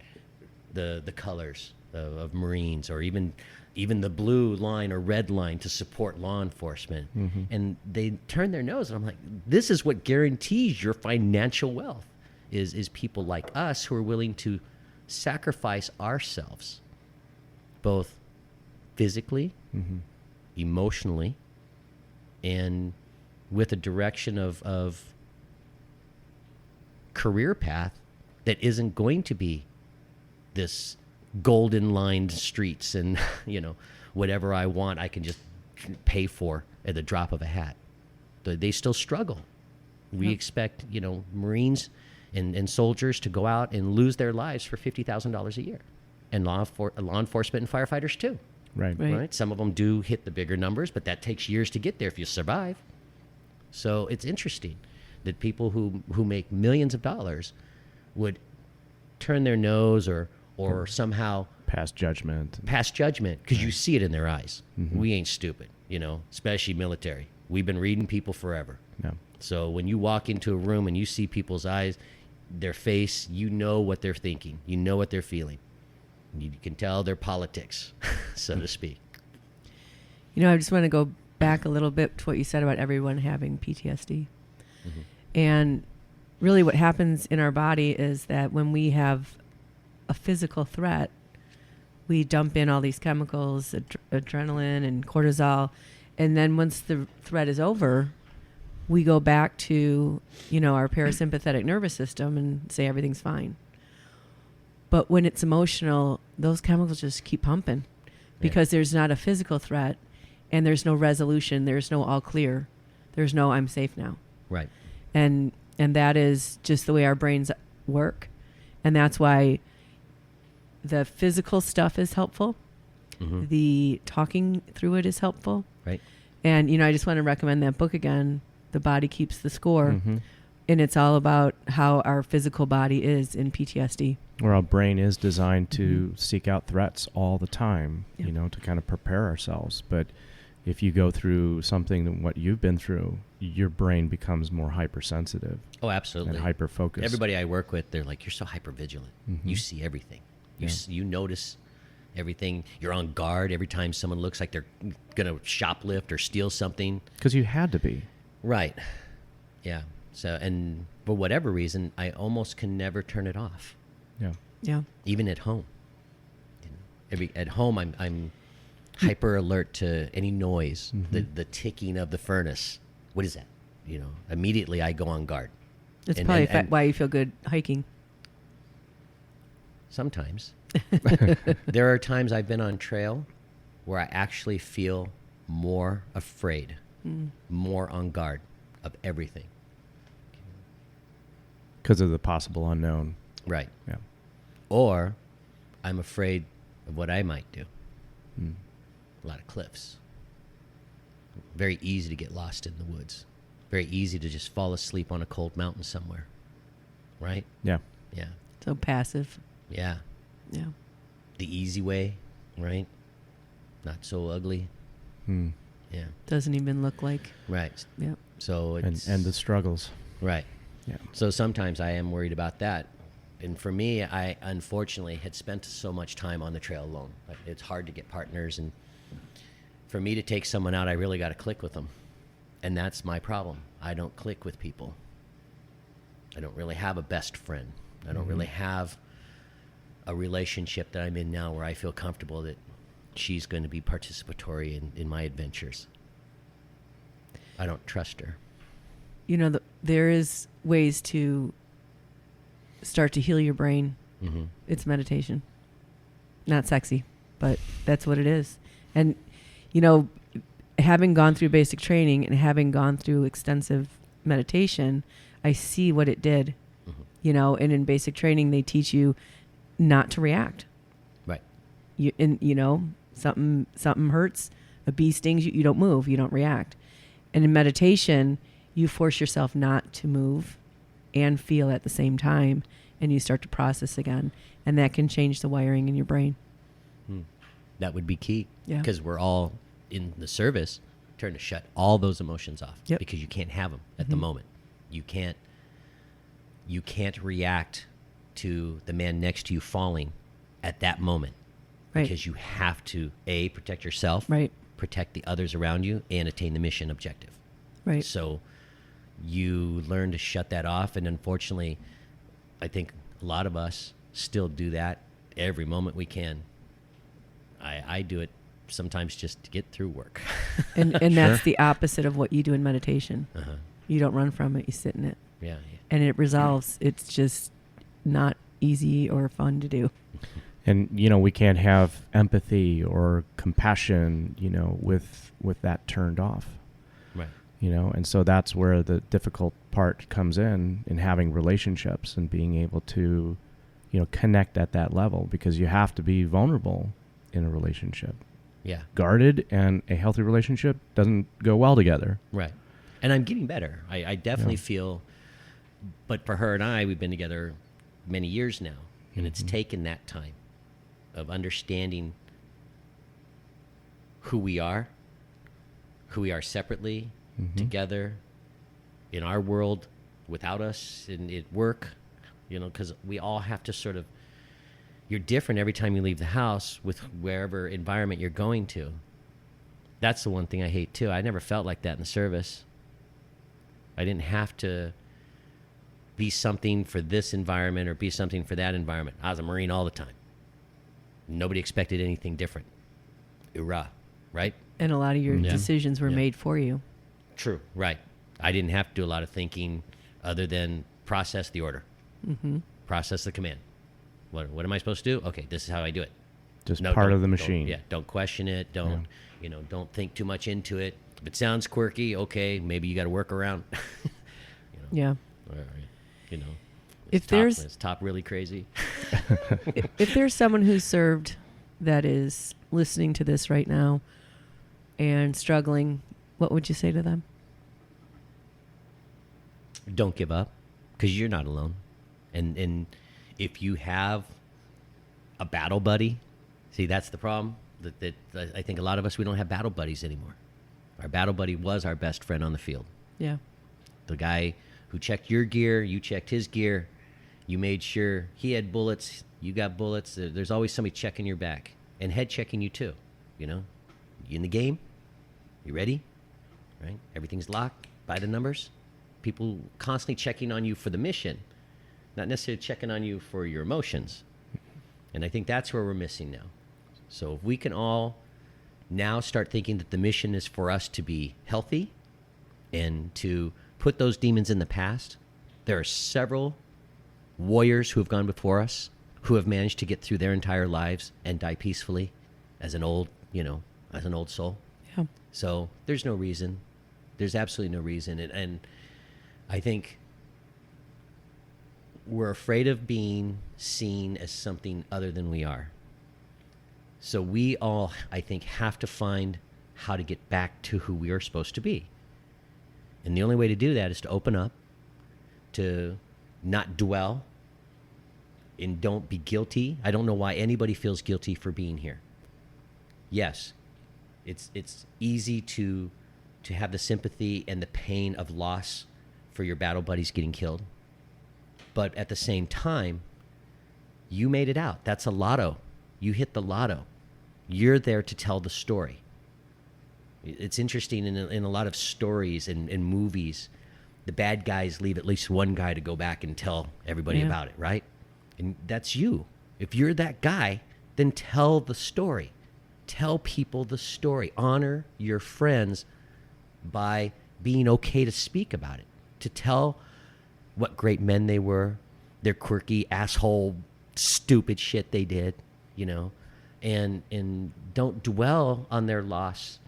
the colors of Marines, or even the blue line or red line to support law enforcement. And they turn their nose, and I'm like, this is what guarantees your financial wealth, is people like us who are willing to sacrifice ourselves, both physically, emotionally, and with a direction of career path that isn't going to be this golden lined streets and whatever I want I can just pay for at the drop of a hat. They still struggle. We expect Marines and soldiers to go out and lose their lives for $50,000 a year, and law enforcement and firefighters too. Right. Some of them do hit the bigger numbers, but that takes years to get there if you survive. So it's interesting that people who make millions of dollars would turn their nose or somehow pass judgment because you see it in their eyes. We ain't stupid, especially military. We've been reading people forever. So when you walk into a room and you see people's eyes, their face, you know what they're thinking, you know what they're feeling. You can tell their politics, so to speak. I just want to go back a little bit to what you said about everyone having PTSD. And really what happens in our body is that when we have a physical threat, we dump in all these chemicals, adrenaline and cortisol, and then once the threat is over, we go back to our parasympathetic nervous system and say everything's fine. But when it's emotional, those chemicals just keep pumping because there's not a physical threat and there's no resolution, there's no all clear, there's no I'm safe now. Right. And that is just the way our brains work, and that's why the physical stuff is helpful. The talking through it is helpful. Right. And, I just want to recommend that book again, The Body Keeps the Score. And it's all about how our physical body is in PTSD. Where our brain is designed to seek out threats all the time, to kind of prepare ourselves. But if you go through something that what you've been through, your brain becomes more hypersensitive. Oh, absolutely. And hyper-focused. Everybody I work with, they're like, you're so hyper-vigilant. You see everything. You notice everything. You're on guard every time someone looks like they're going to shoplift or steal something. Because you had to be. Right. Yeah. So, and for whatever reason, I almost can never turn it off. Yeah. Even at home. At home, I'm hyper alert to any noise, the ticking of the furnace. What is that? Immediately I go on guard. That's probably why you feel good hiking. Sometimes. There are times I've been on trail where I actually feel more afraid, more on guard of everything. Because of the possible unknown. Right. Yeah. Or I'm afraid of what I might do. A lot of cliffs. Very easy to get lost in the woods. Very easy to just fall asleep on a cold mountain somewhere. Right? Yeah. Yeah. So passive. Yeah. Yeah. The easy way, right? Not so ugly. Yeah. Doesn't even look like. Right. Yep. So it's... And the struggles. Right. Yeah. So sometimes I am worried about that. And for me, I unfortunately had spent so much time on the trail alone. It's hard to get partners, and for me to take someone out, I really got to click with them. And that's my problem. I don't click with people. I don't really have a best friend. I don't really have a relationship that I'm in now where I feel comfortable that she's going to be participatory in my adventures. I don't trust her. There is ways to start to heal your brain, Mm-hmm. it's meditation. Not sexy, but that's what it is. And, you know, having gone through basic training and having gone through extensive meditation, I see what it did, Mm-hmm. you know, and in basic training, they teach you not to react. Right. You know, something hurts, a bee stings you, you don't move, you don't react. And in meditation, you force yourself not to move and feel at the same time, and you start to process again. And that can change the wiring in your brain. That would be key. Yeah. Because we're all in the service trying to shut all those emotions off. Yep. Because you can't have them at the moment. You can't react to the man next to you falling at that moment. Right. Because you have to, A, protect yourself, Right. protect the others around you, and attain the mission objective. Right. So you learn to shut that off. And unfortunately, I think a lot of us still do that every moment we can. I do it sometimes just to get through work. And that's the opposite of what you do in meditation. Uh-huh. You don't run from it, you sit in it. Yeah. And it resolves. It's just not easy or fun to do. And, you know, we can't have empathy or compassion, you know, with that turned off. Right. You know, and so that's where the difficult part comes in having relationships and being able to, you know, connect at that level, because you have to be vulnerable in a relationship. Yeah. Guarded and a healthy relationship doesn't go well together. Right. And I'm getting better. I definitely Yeah. feel, but for her and I, we've been together many years now, and it's taken that time of understanding who we are separately, together, in our world, without us, and at work, you know, because we all have to sort of, you're different every time you leave the house with wherever environment you're going to. That's the one thing I hate too. I never felt like that in the service. I didn't have to be something for this environment or be something for that environment. I was a Marine all the time. Nobody expected anything different. Hoorah, right? And a lot of your Yeah. decisions were Yeah. made for you. True, right. I didn't have to do a lot of thinking other than process the order, process the command. What am I supposed to do? Okay, this is how I do it. Just part of the don't- machine. Don't question it. Don't don't think too much into it. If it sounds quirky, okay, maybe you got to work around. Yeah. Or, you know, If is there's top really crazy? if there's someone who's served that is listening to this right now and struggling, what would you say to them? Don't give up, because you're not alone. And if you have a battle buddy, see, that's the problem. That I think a lot of us, we don't have battle buddies anymore. Our battle buddy was our best friend on the field. Yeah. The guy who checked your gear, you checked his gear, you made sure he had bullets, you got bullets. There's always somebody checking your back and head checking you too. You know, you in the game? You ready? Right? Everything's locked by the numbers. People constantly checking on you for the mission, not necessarily checking on you for your emotions. And I think that's where we're missing now. So if we can all now start thinking that the mission is for us to be healthy and to put those demons in the past. There are several warriors who have gone before us who have managed to get through their entire lives and die peacefully as an old soul. Yeah. So there's no reason. There's absolutely no reason. And I think we're afraid of being seen as something other than we are. So we all, I think, have to find how to get back to who we are supposed to be. And the only way to do that is to open up, to not dwell, and don't be guilty. I don't know why anybody feels guilty for being here. Yes, it's easy to have the sympathy and the pain of loss for your battle buddies getting killed. But at the same time, you made it out. That's a lotto. You hit the lotto. You're there to tell the story. It's interesting in a lot of stories and movies, the bad guys leave at least one guy to go back and tell everybody about it, right? And that's you. If you're that guy, then tell the story. Tell people the story. Honor your friends by being okay to speak about it, to tell what great men they were, their quirky asshole stupid shit they did, you know, and don't dwell on their loss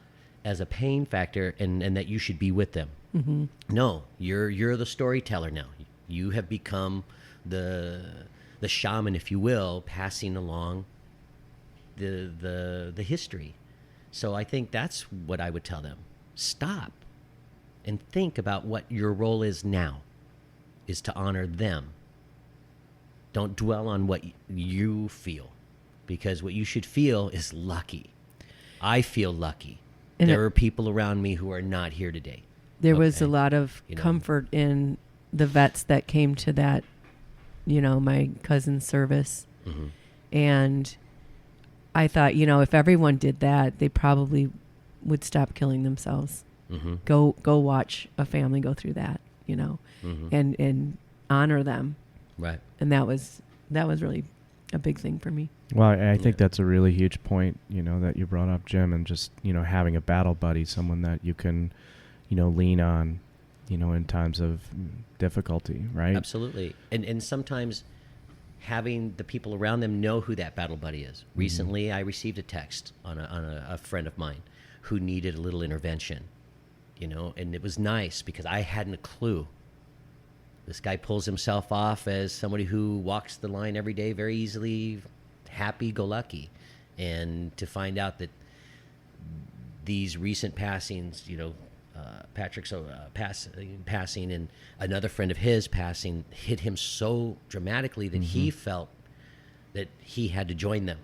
as a pain factor and that you should be with them. Mm-hmm. No, you're the storyteller now. You have become the shaman, if you will, passing along the history. So I think that's what I would tell them. Stop and think about what your role is now, is to honor them. Don't dwell on what you feel, because what you should feel is lucky. I feel lucky. And there are people around me who are not here today. There was a Okay? lot of You know. comfort in the vets that came to that, my cousin's service. Mhm. And I thought, if everyone did that, they probably would stop killing themselves. Mhm. Go watch a family go through that, Mhm. and honor them. Right. And that was really a big thing for me. Well, I think Yeah. that's a really huge point, that you brought up, Jim, and just, having a battle buddy, someone that you can, lean on, in times of difficulty, right? Absolutely. And sometimes having the people around them know who that battle buddy is. Recently, I received a text on a friend of mine who needed a little intervention, and it was nice because I hadn't a clue. This guy pulls himself off as somebody who walks the line every day very easily, happy-go-lucky. And to find out that these recent passings, Patrick's passing and another friend of his passing hit him so dramatically that he felt that he had to join them.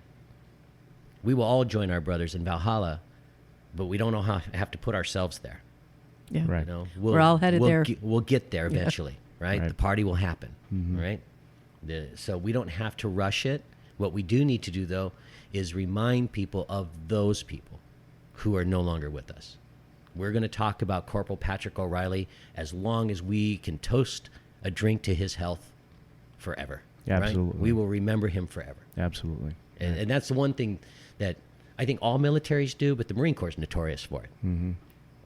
We will all join our brothers in Valhalla, but we don't know how have to put ourselves there. Yeah. Right. We're all headed there. We'll get there eventually, right? Right. The party will happen, right? So we don't have to rush it. What we do need to do, though, is remind people of those people who are no longer with us. We're going to talk about Corporal Patrick O'Reilly as long as we can toast a drink to his health forever. Yeah, right? absolutely. We will remember him forever. Absolutely. And that's the one thing that I think all militaries do, but the Marine Corps is notorious for it. Mm-hmm.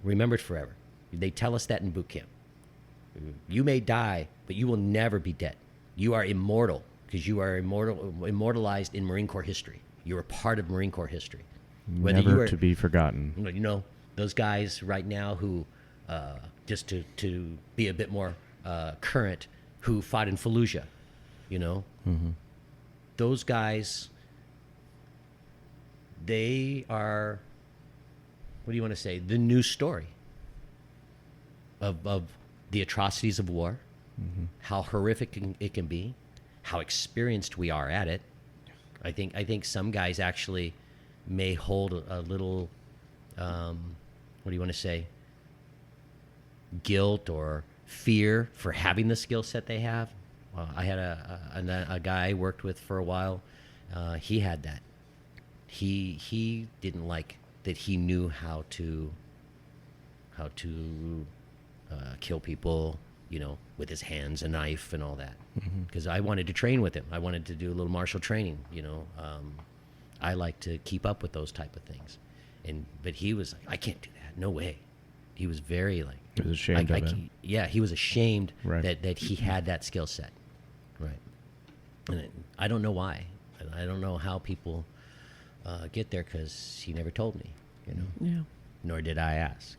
Remembered forever. They tell us that in boot camp. You may die, but you will never be dead. You are immortal because you are immortalized in Marine Corps history. You are part of Marine Corps history. Whether Never you are, to be forgotten. those guys right now who, just to be a bit more current, who fought in Fallujah, those guys, they are, what do you want to say, the new story of the atrocities of war, how horrific it can be, how experienced we are at it. I think some guys actually may hold a little, what do you want to say, guilt or fear for having the skill set they have. I had a guy I worked with for a while. He had that. He didn't like that he knew how to kill people, with his hands, a knife, and all that. Because I wanted to train with him. I wanted to do a little martial training. I like to keep up with those type of things. But he was like, I can't do that. No way. He was very like. He was ashamed of it. Yeah, he was ashamed Right. that he had that skill set. Right. And I don't know why. I don't know how people get there because he never told me. Yeah. Nor did I ask.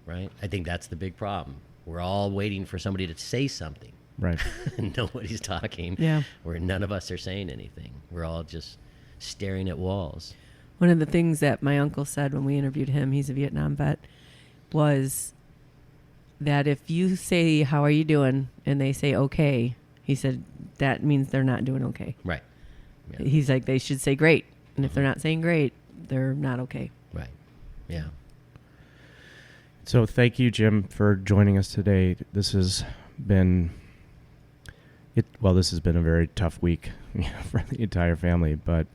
Right. I think that's the big problem. We're all waiting for somebody to say something. Right. And nobody's talking. Yeah. Where none of us are saying anything. We're all just staring at walls. One of the things that my uncle said when we interviewed him, he's a Vietnam vet, was that if you say, how are you doing? And they say, okay, he said, that means they're not doing okay. Right. Yeah. He's like, they should say great. And if they're not saying great, they're not okay. Right. Yeah. So thank you, Jim, for joining us today. This has been a very tough week for the entire family, but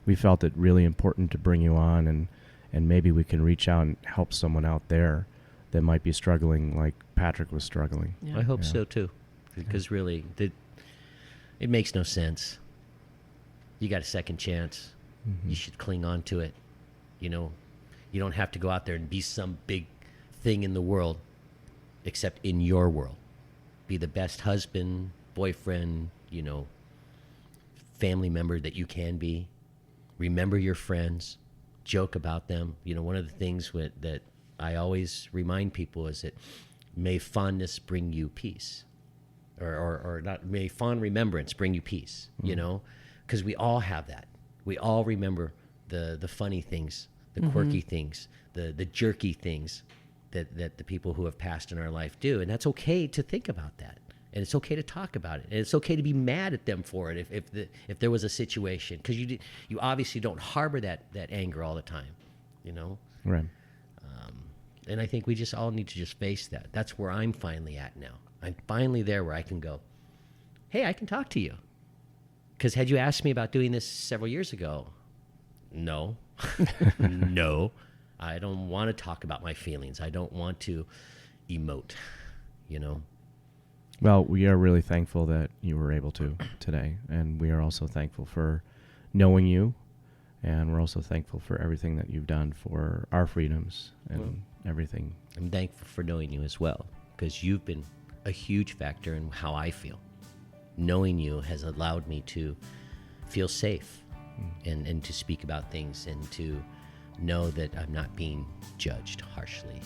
we felt it really important to bring you on and maybe we can reach out and help someone out there that might be struggling like Patrick was struggling. Yeah. I hope Yeah. so too. Because really, it makes no sense. You got a second chance. Mm-hmm. You should cling on to it. You don't have to go out there and be some big thing in the world, except in your world. Be the best husband, boyfriend, family member that you can be. Remember your friends, joke about them. One of the things that I always remind people is that may fondness bring you peace, or not, may fond remembrance bring you peace, because we all have that. We all remember the funny things, the quirky things, the jerky things that the people who have passed in our life do. And that's okay to think about that. And it's okay to talk about it. And it's okay to be mad at them for it if there was a situation, because you obviously don't harbor that anger all the time, Right. And I think we just all need to just face that. That's where I'm finally at now. I'm finally there where I can go, hey, I can talk to you. Because had you asked me about doing this several years ago, no, no, I don't want to talk about my feelings. I don't want to emote, Well, we are really thankful that you were able to today, and we are also thankful for knowing you, and we're also thankful for everything that you've done for our freedoms and everything. I'm thankful for knowing you as well, because you've been a huge factor in how I feel. Knowing you has allowed me to feel safe and to speak about things and to know that I'm not being judged harshly.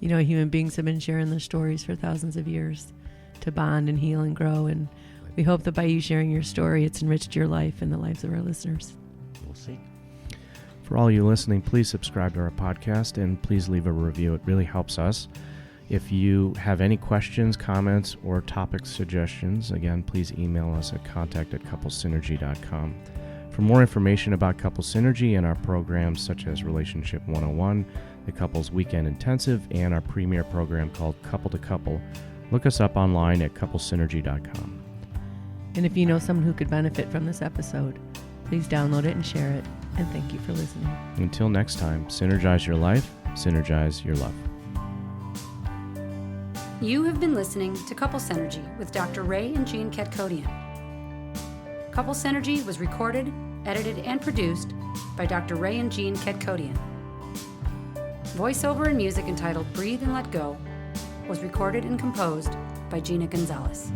Human beings have been sharing their stories for thousands of years to bond and heal and grow. And we hope that by you sharing your story, it's enriched your life and the lives of our listeners. We'll see. For all you listening, please subscribe to our podcast and please leave a review. It really helps us. If you have any questions, comments, or topic suggestions, again, please email us at contact@couplesynergy.com. For more information about Couple Synergy and our programs such as Relationship 101, the Couples Weekend Intensive, and our premier program called Couple to Couple, look us up online at couplesynergy.com. And if you know someone who could benefit from this episode, please download it and share it. And thank you for listening. Until next time, synergize your life, synergize your love. You have been listening to Couple Synergy with Dr. Ray and Jean Ketkodian. Couple Synergy was recorded, edited, and produced by Dr. Ray and Jean Ketkodian. Voiceover and music entitled Breathe and Let Go was recorded and composed by Gina Gonzalez.